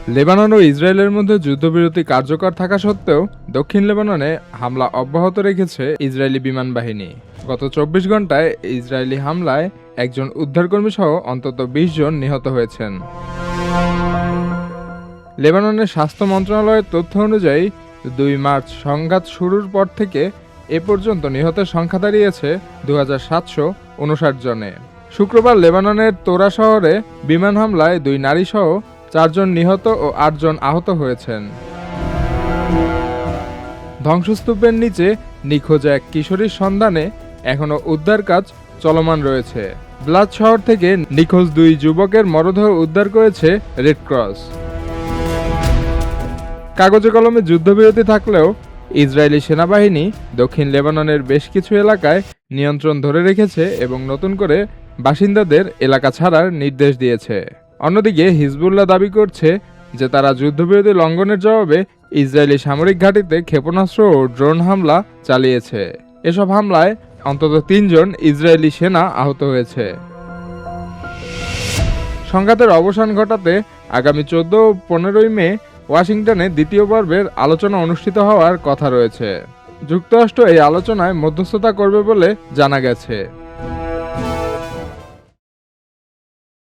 Lebanon ও ইসরায়েলের মধ্যে যুদ্ধবিরতি কার্যকর থাকা সত্ত্বেও দক্ষিণ লেবাননে হামলা অব্যাহত রেখেছে ইসরায়েলি বিমান বাহিনী। গত ২৪ ঘন্টায় ইসরায়েলি হামলায় একজন উদ্ধারকর্মী সহ অন্তত ২০ জন নিহত হয়েছেন। লেবাননের স্বাস্থ্য মন্ত্রণালয়ের তথ্য অনুযায়ী ২ মার্চ সংঘাত শুরুর পর থেকে এ পর্যন্ত নিহতের সংখ্যা দাঁড়িয়েছে ২৭৫৯ জনে। শুক্রবার লেবাননের তোরা শহরে বিমান হামলায় ২ নারীসহ ৪ জন নিহত ও ৮ জন আহত হয়েছেন। ধ্বংসস্তূপের নিচে নিখোঁজ এক কিশোরীর সন্ধানে এখনও উদ্ধার কাজ চলমান রয়েছে। ব্লাদ শহর থেকে নিখোঁজ ২ যুবকের মরদেহ উদ্ধার করেছে রেড ক্রস। কাগজে কলমে যুদ্ধবিরতি থাকলেও ইসরায়েলি সেনাবাহিনী দক্ষিণ লেবাননের বেশ কিছু এলাকায় নিয়ন্ত্রণ ধরে রেখেছে এবং নতুন করে বাসিন্দাদের এলাকা ছাড়ার নির্দেশ দিয়েছে। অন্যদিকে হিজবুল্লাহ দাবি করছে যে তারা যুদ্ধবিরতি লঙ্ঘনের জবাবে ইসরায়েলি সামরিক ঘাঁটিতে ক্ষেপণাস্ত্র ও ড্রোন হামলা চালিয়েছে। এসব হামলায় অন্তত ৩ জন ইসরায়েলি সেনা আহত হয়েছে। সংঘাতের অবসান ঘটাতে আগামী ১৪ ও ১৫ মে ওয়াশিংটনে দ্বিতীয় পর্বের আলোচনা অনুষ্ঠিত হওয়ার কথা রয়েছে। যুক্তরাষ্ট্র এই আলোচনায় মধ্যস্থতা করবে বলে জানা গেছে।